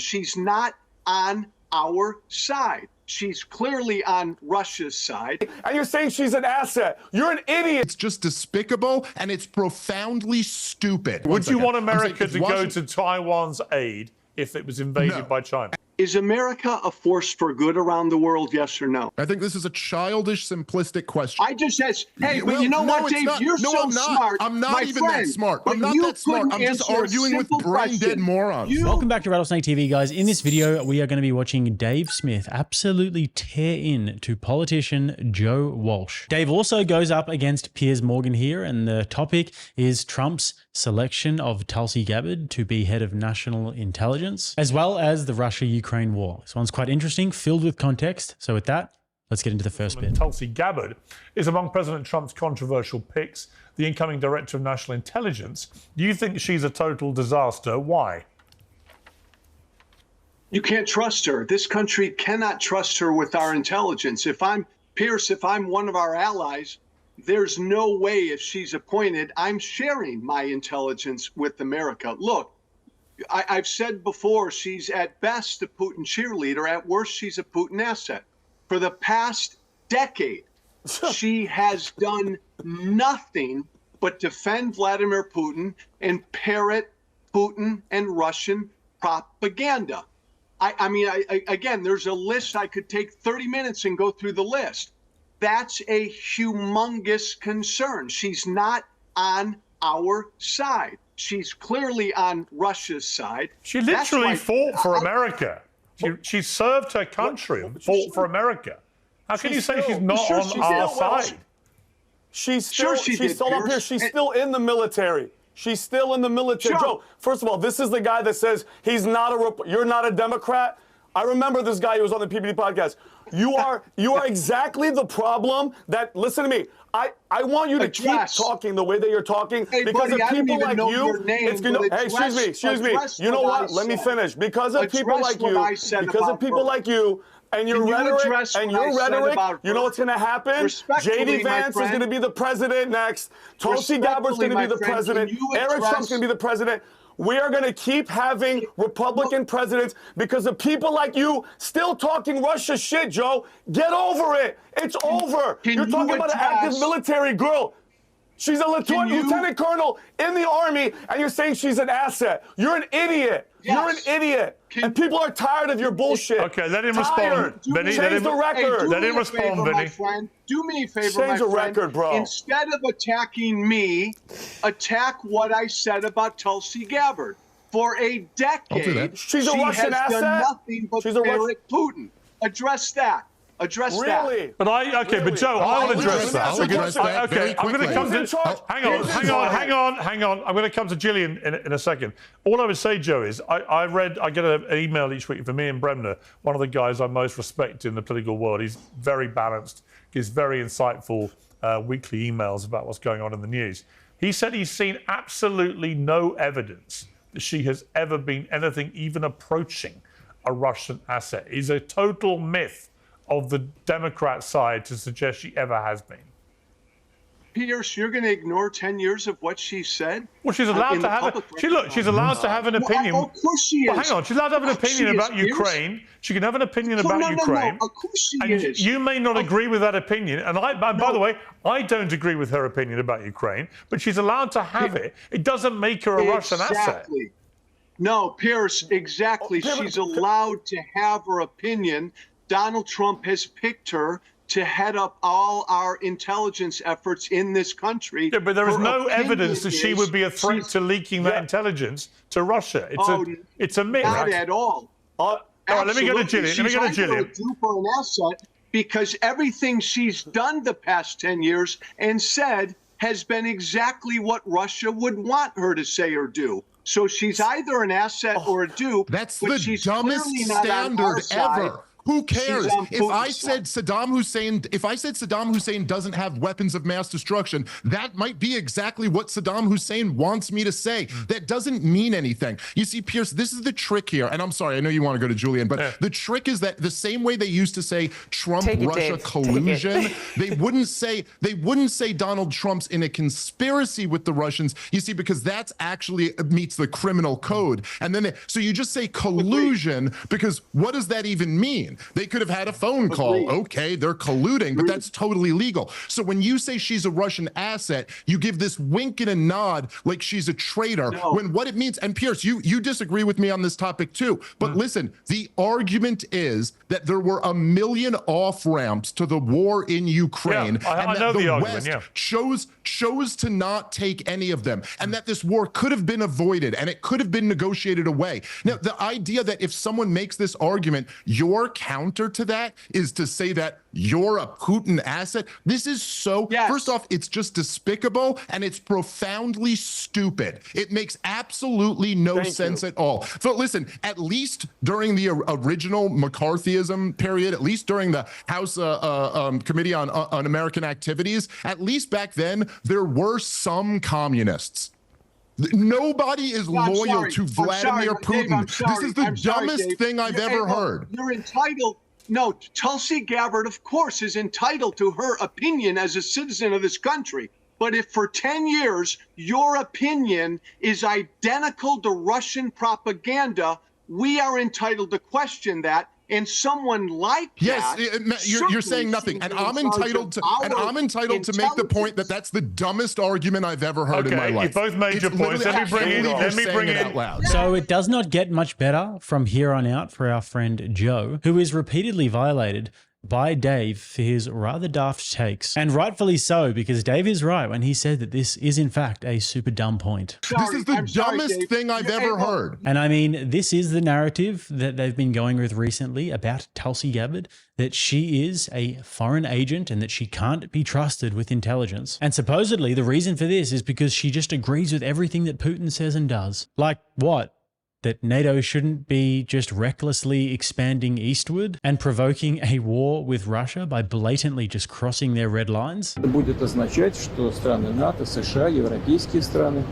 She's not on our side. She's clearly on Russia's side. And you're saying she's an asset. You're an idiot. It's just despicable, and it's profoundly stupid. Would you want America to go to Taiwan's aid if it was invaded by China? Is America a force for good around the world, yes or no? I think this is a childish, simplistic question. I just asked, hey, but you know what, Dave? You're so smart. I'm not even that smart. I'm not that smart. I'm just arguing with brain-dead morons. Welcome back to Rattlesnake TV, guys. In this video, we are going to be watching Dave Smith absolutely tear in to politician Joe Walsh. Dave also goes up against Piers Morgan here, and the topic is Trump's selection of Tulsi Gabbard to be head of national intelligence, as well as the Russia-Ukraine war. This one's quite interesting, filled with context. So with that, let's get into the first bit. Tulsi Gabbard is among President Trump's controversial picks, the incoming director of national intelligence. Do you think she's a total disaster? Why? You can't trust her. This country cannot trust her with our intelligence. If I'm Pierce, if I'm one of our allies, there's no way if she's appointed, I'm sharing my intelligence with America. Look, I've said before, she's at best a Putin cheerleader. At worst, she's a Putin asset. For the past decade, she has done nothing but defend Vladimir Putin and parrot Putin and Russian propaganda. I mean, again, there's a list. I could take 30 minutes and go through the list. That's a humongous concern. She's not on our side. She's clearly on Russia's side. She literally fought for America. She served her country and fought for America. How can you say she's not on our side? She's still up here. She's still in the military. She's still in the military. Joe, first of all, this is the guy that says he's not you're not a Democrat. I remember this guy who was on the PBD podcast. You are exactly the problem that, listen to me, I want you to keep talking the way that you're talking, because of people like you, it's gonna, hey, excuse me, you know what, let me finish. Because of people like you, and your rhetoric, you know what's going to happen? J.D. Vance is going to be the president next. Tulsi Gabbard's going to be the president. Eric Trump's going to be the president. We are going to keep having Republican presidents because of people like you still talking Russia shit, Joe. Get over it. It's over. You're talking about an active military girl. She's a lieutenant colonel in the Army, and you're saying she's an asset. You're an idiot. Yes. You're an idiot. And people are tired of your bullshit. Okay, let him respond. Vinny, change the record. Let him respond, Vinny. Do me a favor, my friend. Change the record, bro. Instead of attacking me, attack what I said about Tulsi Gabbard. For a decade, she's a Russian asset. Done nothing but parrot Putin. Address that. Address that. But but Joe, I'll address that. Okay, I'm going to come to. Hang on. I'm going to come to Gillian in a second. All I would say, Joe, is I get an email each week from Ian Bremner, one of the guys I most respect in the political world. He's very balanced, gives very insightful weekly emails about what's going on in the news. He said he's seen absolutely no evidence that she has ever been anything even approaching a Russian asset. It's a total myth of the Democrat side to suggest she ever has been. Pierce, you're going to ignore 10 years of what she said? Well, she's allowed to have she's allowed to have an opinion. Of course she is. Well, hang on, she's allowed to have an opinion about Ukraine. She can have an opinion about Ukraine. No, of course she is. You may not agree with that opinion, and by the way, I don't agree with her opinion about Ukraine, but she's allowed to have it. It doesn't make her a Russian asset. No, Pierce, exactly. She's allowed to have her opinion. Donald Trump has picked her to head up all our intelligence efforts in this country. Yeah, but there is no evidence that she would be a threat to leaking that intelligence to Russia. It's a myth. Not at all. All right, let me go to Gillian. She's either a dupe or an asset because everything she's done the past 10 years and said has been exactly what Russia would want her to say or do. So she's either an asset or a dupe. That's the dumbest standard ever. Who cares? If I said Saddam Hussein doesn't have weapons of mass destruction, that might be exactly what Saddam Hussein wants me to say. That doesn't mean anything. You see, Pierce, this is the trick here. And I'm sorry, I know you want to go to Julian, but the trick is that the same way they used to say Trump-Russia collusion, they wouldn't say Donald Trump's in a conspiracy with the Russians, you see, because that's actually meets the criminal code. And then so you just say collusion, because what does that even mean? They could have had a phone call. Okay, they're colluding, but that's totally legal. So when you say she's a Russian asset, you give this wink and a nod like she's a traitor, when what it means, and Pierce, you disagree with me on this topic too, but listen, the argument is that there were 1 million off-ramps to the war in Ukraine, and that the West chose to not take any of them, and that this war could have been avoided, and it could have been negotiated away. Now, the idea that if someone makes this argument, your counter to that is to say that you're a Putin asset. This is so, first off, it's just despicable, and it's profoundly stupid. It makes absolutely no sense at all. So listen, at least during the original McCarthyism period, at least during the House Committee on American Activities, at least back then, there were some communists. Nobody is loyal to Vladimir Putin. This is the dumbest thing I've ever heard. You're entitled. No, Tulsi Gabbard, of course, is entitled to her opinion as a citizen of this country. But if for 10 years your opinion is identical to Russian propaganda, we are entitled to question that. And someone like that, you're saying nothing, and I'm entitled to make the point that that's the dumbest argument I've ever heard in my life. You both made your points. Let me bring it out loud. So it does not get much better from here on out for our friend Joe, who is repeatedly violated by Dave for his rather daft takes. And rightfully so, because Dave is right when he said that this is in fact a super dumb point. This is the dumbest thing I've ever heard. And I mean, this is the narrative that they've been going with recently about Tulsi Gabbard, that she is a foreign agent and that she can't be trusted with intelligence. And supposedly the reason for this is because she just agrees with everything that Putin says and does. Like what? That NATO shouldn't be just recklessly expanding eastward and provoking a war with Russia by blatantly just crossing their red lines? Будет означать, что страны НАТО, США, европейские страны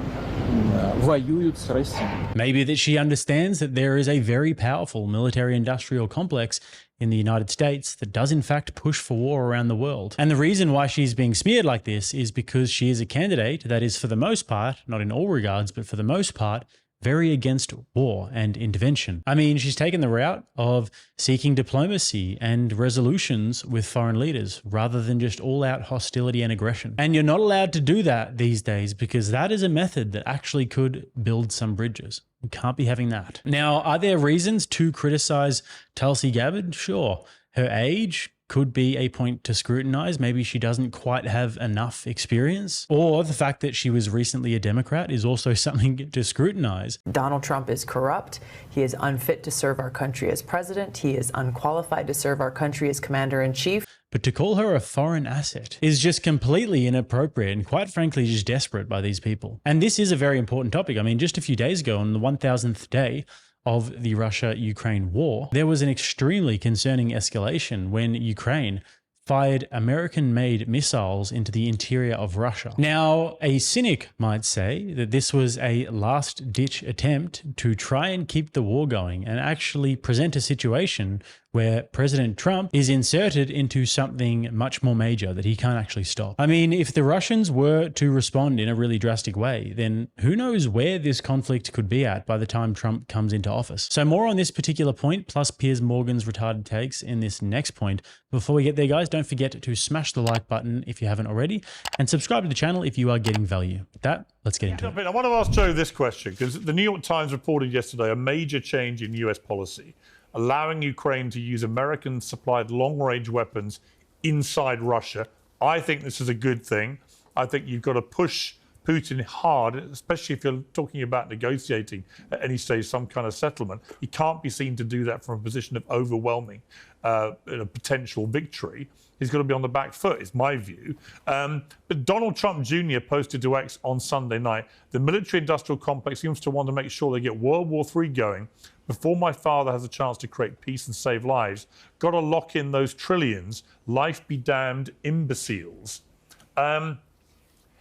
воюют с Россией. Maybe that she understands that there is a very powerful military-industrial complex in the United States that does in fact push for war around the world. And the reason why she's being smeared like this is because she is a candidate that is, for the most part, not in all regards, but for the most part, very against war and intervention. I mean, she's taken the route of seeking diplomacy and resolutions with foreign leaders rather than just all-out hostility and aggression. And you're not allowed to do that these days because that is a method that actually could build some bridges. You can't be having that. Now, are there reasons to criticize Tulsi Gabbard? Sure. Her age could be a point to scrutinize. Maybe she doesn't quite have enough experience. Or the fact that she was recently a Democrat is also something to scrutinize. Donald Trump is corrupt. He is unfit to serve our country as president. He is unqualified to serve our country as commander-in-chief. But to call her a foreign asset is just completely inappropriate and quite frankly just desperate by these people. And this is a very important topic. I mean, just a few days ago on the 1000th day of the Russia-Ukraine war, there was an extremely concerning escalation when Ukraine fired American-made missiles into the interior of Russia. Now, a cynic might say that this was a last-ditch attempt to try and keep the war going and actually present a situation where President Trump is inserted into something much more major that he can't actually stop. I mean, if the Russians were to respond in a really drastic way, then who knows where this conflict could be at by the time Trump comes into office. So more on this particular point, plus Piers Morgan's retarded takes in this next point. Before we get there, guys, don't forget to smash the like button if you haven't already, and subscribe to the channel if you are getting value. With that, let's get into it. I want to ask Joe this question, because the New York Times reported yesterday a major change in US policy, allowing Ukraine to use American-supplied long-range weapons inside Russia. I think this is a good thing. I think you've got to push Putin hard, especially if you're talking about negotiating at any stage some kind of settlement. He can't be seen to do that from a position of overwhelming potential victory. He's got to be on the back foot, is my view. But Donald Trump Jr. posted to X on Sunday night, the military-industrial complex seems to want to make sure they get World War III going before my father has a chance to create peace and save lives. Got to lock in those trillions. Life be damned, imbeciles.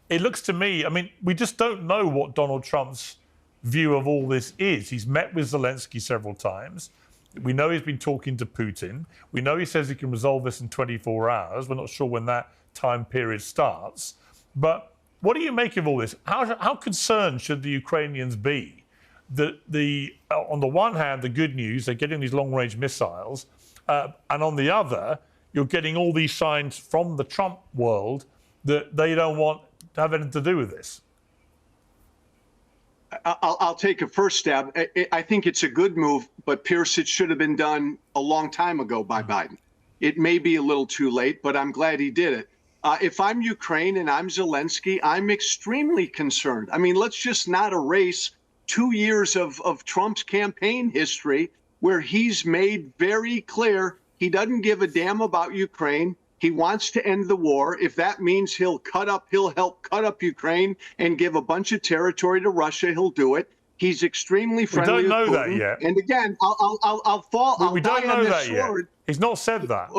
It looks to me, I mean, we just don't know what Donald Trump's view of all this is. He's met with Zelensky several times. We know he's been talking to Putin. We know he says he can resolve this in 24 hours. We're not sure when that time period starts. But what do you make of all this? How concerned should the Ukrainians be that on the one hand, the good news, they're getting these long-range missiles, and on the other, you're getting all these signs from the Trump world that they don't want to have anything to do with this? I'll take a first stab. I think it's a good move, but Pierce, it should have been done a long time ago by Biden. It may be a little too late, but I'm glad he did it. If I'm Ukraine and I'm Zelensky, I'm extremely concerned. I mean, let's just not erase 2 years of Trump's campaign history where he's made very clear he doesn't give a damn about Ukraine. He wants to end the war. If that means he'll help cut up Ukraine and give a bunch of territory to Russia, he'll do it. He's extremely friendly. We don't know with Putin. that yet. And again, I'll fall. We don't know that yet. He's not said that.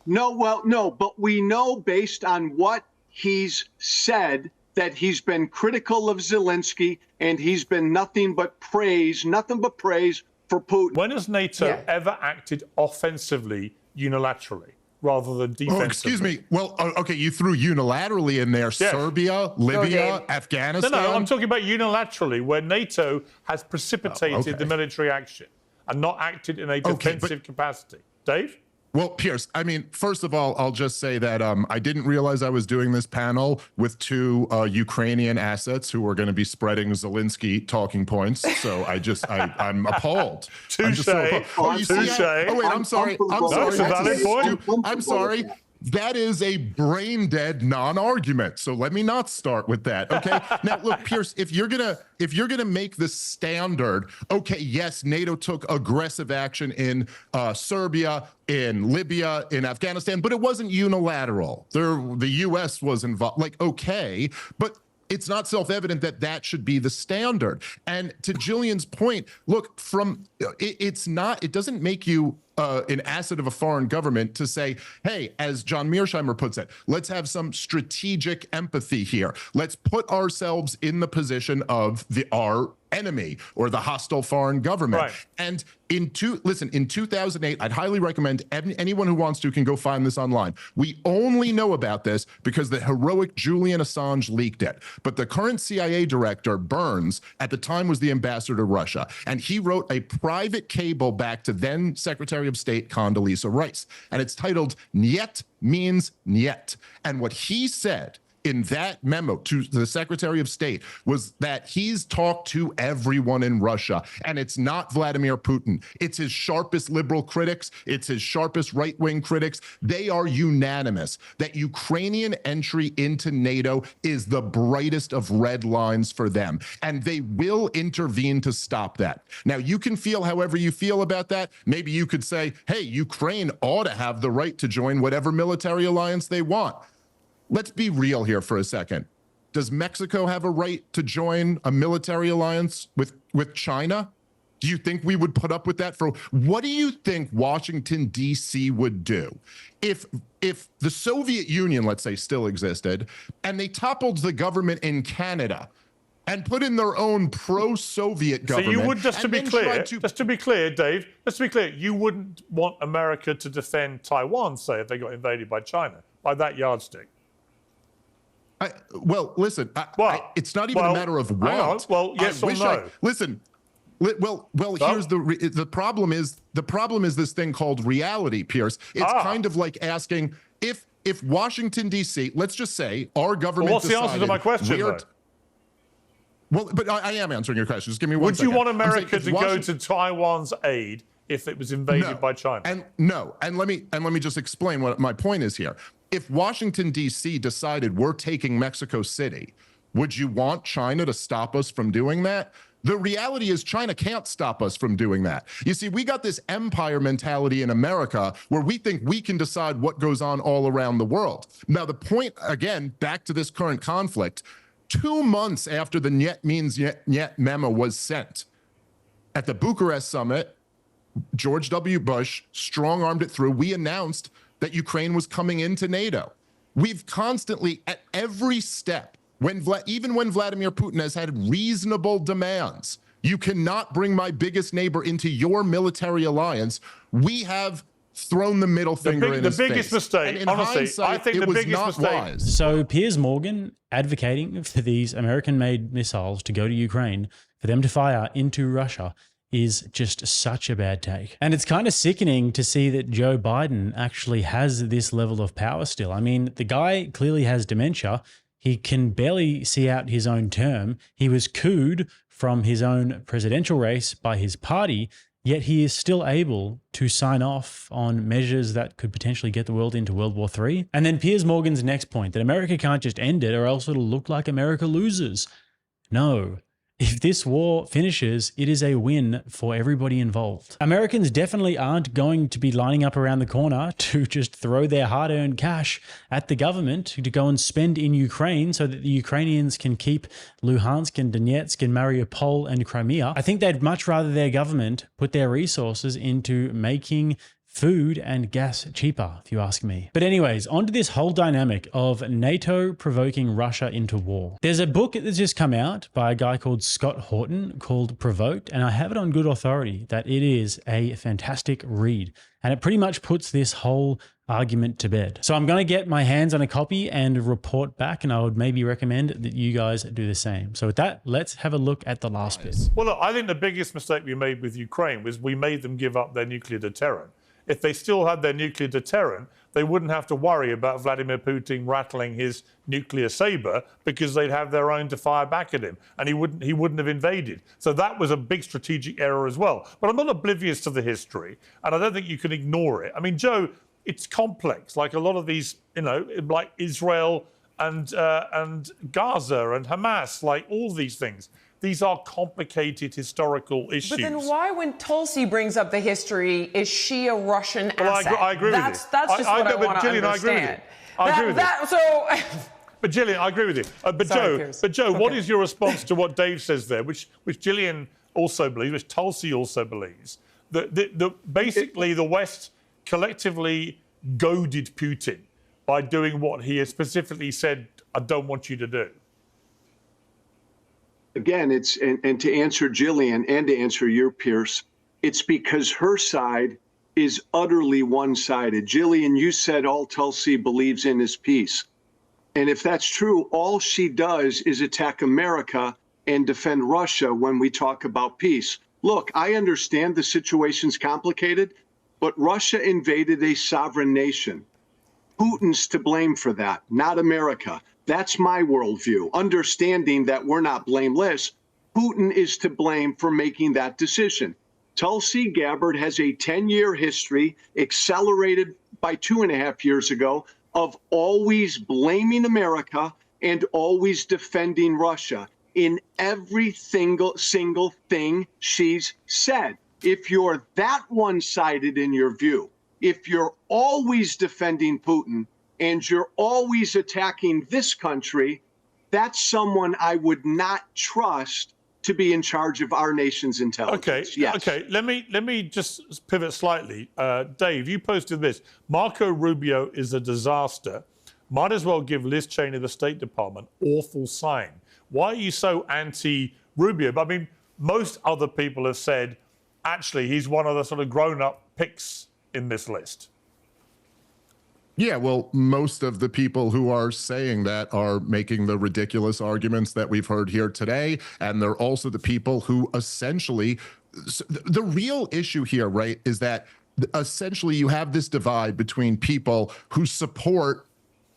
No, but we know based on what he's said that he's been critical of Zelensky and he's been nothing but praise for Putin. When has NATO ever acted offensively unilaterally rather than defensively? Oh, excuse me. Well, okay, you threw unilaterally in there. Yes. Serbia, Libya, Afghanistan. No, I'm talking about unilaterally, where NATO has precipitated the military action and not acted in a defensive capacity. Dave? Well, Pierce, I mean, first of all, I'll just say that I didn't realize I was doing this panel with two Ukrainian assets who were going to be spreading Zelensky talking points. So I'm appalled. Touche. Oh, wait, I'm sorry. I'm sorry. That is a brain dead non-argument. So let me not start with that. Okay. Now, look, Pierce, if you're gonna make the standard, okay, yes, NATO took aggressive action in Serbia, in Libya, in Afghanistan, but it wasn't unilateral. The U.S. was involved. Like, okay, but it's not self-evident that that should be the standard. And to Jillian's point, look, it doesn't make you an asset of a foreign government to say, hey, as John Mearsheimer puts it, let's have some strategic empathy here. Let's put ourselves in the position of our enemy or the hostile foreign government. Right. And in 2008, I'd highly recommend anyone who wants to can go find this online. We only know about this because the heroic Julian Assange leaked it. But the current CIA director, Burns, at the time was the ambassador to Russia. And he wrote a private cable back to then Secretary of State Condoleezza Rice. And it's titled "Niet Means Niet." And what he said in that memo to the Secretary of State was that he's talked to everyone in Russia, and it's not Vladimir Putin. It's his sharpest liberal critics. It's his sharpest right-wing critics. They are unanimous that Ukrainian entry into NATO is the brightest of red lines for them, and they will intervene to stop that. Now, you can feel however you feel about that. Maybe you could say, hey, Ukraine ought to have the right to join whatever military alliance they want. Let's be real here for a second. Does Mexico have a right to join a military alliance with China? Do you think we would put up with that? What do you think Washington, D.C. would do if the Soviet Union, let's say, still existed, and they toppled the government in Canada and put in their own pro-Soviet government? So you would, just to be clear, Dave, you wouldn't want America to defend Taiwan, say, if they got invaded by China, by that yardstick? Well, listen, it's not even a matter of want. Well, yes or no? Listen, here's the problem is this thing called reality, Pierce. It's kind of like asking if Washington, D.C., let's just say our government what's the answer to my question, though? Well, but I am answering your question. Just give me one second. Would you want America to go to Taiwan's aid if it was invaded by China? And let me just explain what my point is here. If Washington, D.C. decided we're taking Mexico City, Would you want China to stop us from doing that? The reality is China can't stop us from doing that. You see, we got this empire mentality in America where we think we can decide what goes on all around the world. Now, the point, again, back to this current conflict, 2 months after the Niet means Niet memo was sent, at the Bucharest summit, George W. Bush strong-armed it through. We announced that Ukraine was coming into NATO. We've constantly, at every step, even when Vladimir Putin has had reasonable demands, you cannot bring my biggest neighbor into your military alliance, we have thrown the middle finger in his face. The biggest mistake, honestly, I think the biggest mistake. Wise. So Piers Morgan advocating for these American-made missiles to go to Ukraine, for them to fire into Russia, is just such a bad take. And it's kind of sickening to see that Joe Biden actually has this level of power still. I mean, the guy clearly has dementia. He can barely see out his own term. He was cooed from his own presidential race by his party, yet he is still able to sign off on measures that could potentially get the world into World War III. And then Piers Morgan's next point, that America can't just end it or else it'll look like America loses. No. If this war finishes, it is a win for everybody involved. Americans definitely aren't going to be lining up around the corner to just throw their hard-earned cash at the government to go and spend in Ukraine so that the Ukrainians can keep Luhansk and Donetsk and Mariupol and Crimea. I think they'd much rather their government put their resources into making food and gas cheaper, if you ask me. But anyways, onto this whole dynamic of NATO provoking Russia into war. There's a book that's just come out by a guy called Scott Horton called Provoked, and I have it on good authority that it is a fantastic read. And it pretty much puts this whole argument to bed. So I'm going to get my hands on a copy and report back, and I would maybe recommend that you guys do the same. So with that, let's have a look at the last bit. Well, look, I think the biggest mistake we made with Ukraine was we made them give up their nuclear deterrent. If they still had their nuclear deterrent, they wouldn't have to worry about Vladimir Putin rattling his nuclear saber because they'd have their own to fire back at him, and he wouldn't have invaded. So that was a big strategic error as well. But I'm not oblivious to the history, and I don't think you can ignore it. I mean, Joe, it's complex, like a lot of these, you know, like Israel and Gaza and Hamas, like all these things. These are complicated historical issues. But then why, when Tulsi brings up the history, is she a Russian asset? Well, I agree with you. That's just what I want to understand. I agree with you. But Gillian, I agree with you. But Joe, okay. What is your response to what Dave says there, which Gillian also believes, which Tulsi also believes, that basically the West collectively goaded Putin by doing what he has specifically said, I don't want you to do? Again, and to answer Gillian and to answer your Pierce, it's because her side is utterly one-sided. Gillian, you said all Tulsi believes in is peace. And if that's true, all she does is attack America and defend Russia when we talk about peace. Look, I understand the situation's complicated, but Russia invaded a sovereign nation. Putin's to blame for that, not America. That's my worldview, understanding that we're not blameless. Putin is to blame for making that decision. Tulsi Gabbard has a 10-year history, accelerated by 2.5 years ago, of always blaming America and always defending Russia in every single thing she's said. If you're that one-sided in your view, if you're always defending Putin, and you're always attacking this country, that's someone I would not trust to be in charge of our nation's intelligence. Okay, yes. Okay. Let me just pivot slightly. Dave, you posted this. Marco Rubio is a disaster. Might as well give Liz Cheney, the State Department, awful sign. Why are you so anti-Rubio? I mean, most other people have said, actually, he's one of the sort of grown-up picks in this list. Yeah, well, most of the people who are saying that are making the ridiculous arguments that we've heard here today. And they're also the people who essentially, the real issue here, right, is that essentially you have this divide between people who support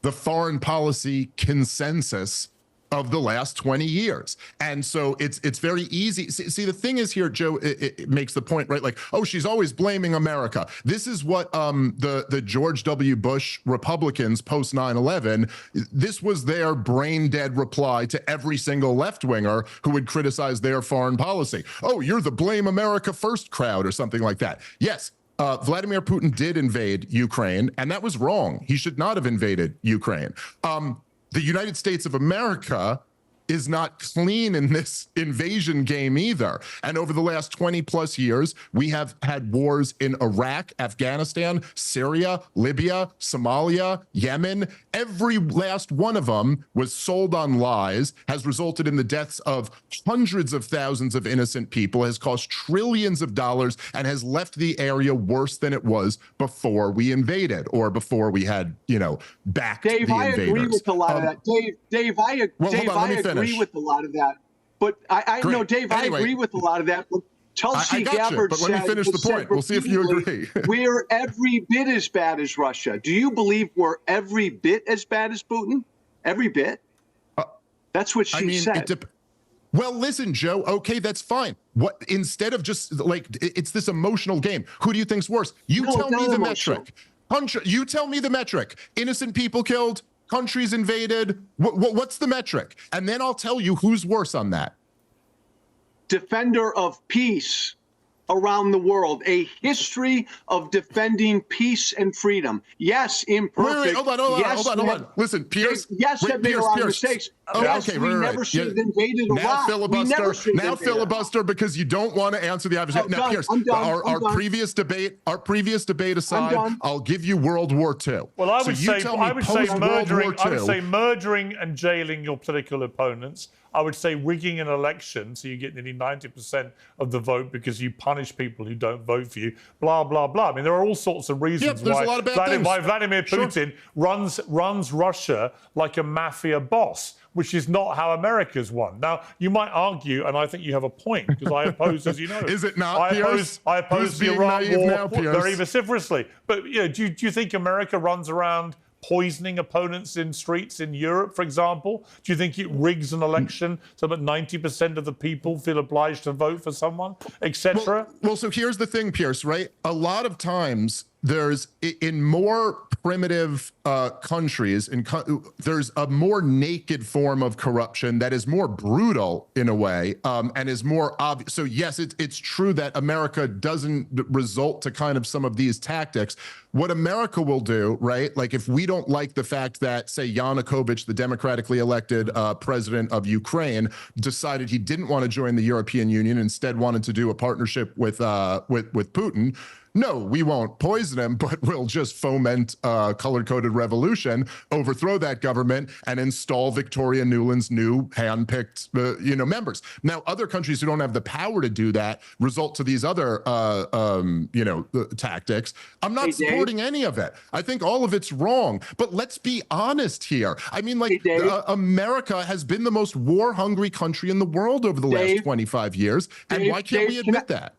the foreign policy consensus of the last 20 years. And so it's very easy. See, the thing is here, Joe, it makes the point, right? Like, oh, she's always blaming America. This is what the George W. Bush Republicans post 9/11, this was their brain dead reply to every single left-winger who would criticize their foreign policy. Oh, you're the blame America first crowd or something like that. Yes. Vladimir Putin did invade Ukraine, and that was wrong. He should not have invaded Ukraine. The United States of America is not clean in this invasion game either. And over the last 20 plus years, we have had wars in Iraq, Afghanistan, Syria, Libya, Somalia, Yemen. Every last one of them was sold on lies, has resulted in the deaths of hundreds of thousands of innocent people, has cost trillions of dollars, and has left the area worse than it was before we invaded or before we had, backed the invaders. I agree with a lot of that. Dave, I agree with a lot of that. But I know, Dave, anyway, I agree with a lot of that. But Tulsi Gabbard but let me finish the point. We'll see if you agree. We're every bit as bad as Russia. Do you believe we're every bit as bad as Putin? Every bit? That's what she said. Well, listen, Joe, okay, that's fine. What, instead of just like, it's this emotional game. Who do you think's worse? Tell me the metric. You tell me the metric. Innocent people killed, countries invaded. What's the metric? And then I'll tell you who's worse on that. Defender of peace around the world, a history of defending peace and freedom. Yes, imperfect. Wait, hold on. Listen, Pierce. Yes, have made a lot of mistakes. Okay, we never should have invaded Iraq. Now filibuster because you don't want to answer the obvious. Now, Pierce, our previous debate aside, I'll give you World War II. Well, I would say murdering and jailing your political opponents. I would say rigging an election so you get nearly 90% of the vote because you punish people who don't vote for you, blah, blah, blah. I mean, there are all sorts of reasons why Vladimir Putin runs Russia like a mafia boss, which is not how America's won. Now, you might argue, and I think you have a point, because I oppose, as you know. Is it not, Pierce? I oppose the Iran war very vociferously. But do you think America runs around poisoning opponents in streets in Europe, for example? Do you think it rigs an election so that 90% of the people feel obliged to vote for someone, etc.? Well, so here's the thing, Pierce, right? A lot of times there's, in more primitive countries, there's a more naked form of corruption that is more brutal in a way, and is more obvious. So yes, it's true that America doesn't resort to kind of some of these tactics. What America will do, right? Like if we don't like the fact that, say, Yanukovych, the democratically elected president of Ukraine, decided he didn't want to join the European Union, instead wanted to do a partnership with Putin. No, we won't poison him, but we'll just foment a color-coded revolution, overthrow that government, and install Victoria Nuland's new hand-picked, members. Now, other countries who don't have the power to do that result to these other, tactics. I'm not supporting any of it. I think all of it's wrong. But let's be honest here. I mean, America has been the most war-hungry country in the world over the last 25 years, and why can't we admit that?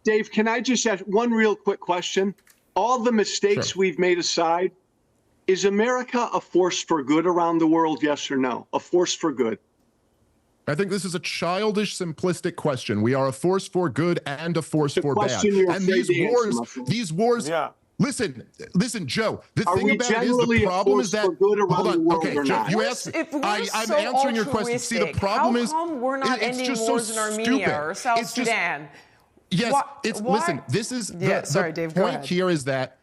Dave, can I just ask one real quick question? All the mistakes we've made aside, is America a force for good around the world, yes or no? A force for good? I think this is a childish, simplistic question. We are a force for good and a force for bad. And these wars, yeah. Listen, Joe, the thing about it is the problem is that, hold on, okay, Joe, you asked me, I'm answering your question. See, the problem is, we're not ending wars in Armenia or South Sudan? Yes, listen, this is the point here is that,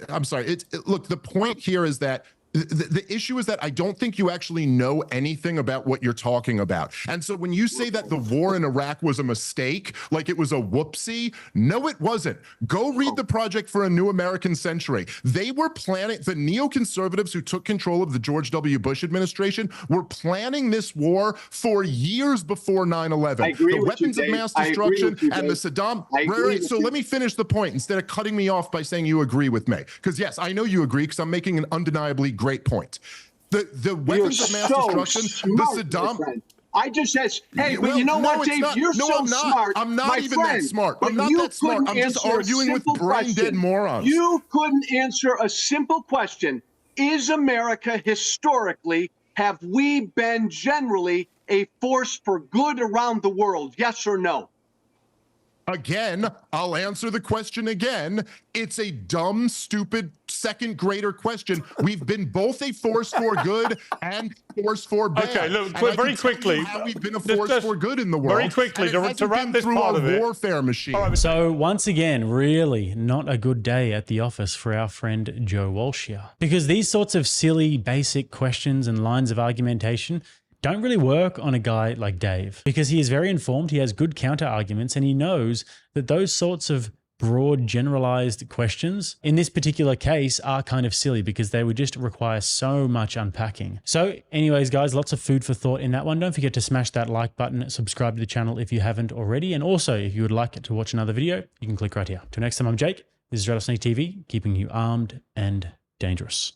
I'm sorry, look, the point here is that the issue is that I don't think you actually know anything about what you're talking about. And so when you say that the war in Iraq was a mistake, like it was a whoopsie, no, it wasn't. Go read the Project for a New American Century. They were planning, the neoconservatives who took control of the George W. Bush administration were planning this war for years before 9/11. The weapons of mass destruction and the Saddam. Right, so let me finish the point instead of cutting me off by saying you agree with me. Because yes, I know you agree because I'm making an undeniably great point. The weapons of mass destruction, the Saddam. I just said, hey, but you know what, Dave? You're so smart. I'm not even that smart. I'm not that smart. I'm just arguing with brain-dead morons. You couldn't answer a simple question. Is America historically have we been generally a force for good around the world? Yes or no? Again, I'll answer the question again. It's a dumb, stupid, second grader question. We've been both a force for good and a force for bad. Okay, look, and very quickly. How we've been a force for good in the world. Very quickly, to wrap this through part our of it. warfare machine. So once again, really not a good day at the office for our friend Joe Walsh here. Because these sorts of silly, basic questions and lines of argumentation don't really work on a guy like Dave, because he is very informed, he has good counter arguments, and he knows that those sorts of broad, generalized questions in this particular case are kind of silly because they would just require so much unpacking. So anyways, guys, lots of food for thought in that one. Don't forget to smash that like button, subscribe to the channel if you haven't already, and also if you would like to watch another video, you can click right here. Till next time, I'm Jake. This is RattlesnakeTV, keeping you armed and dangerous.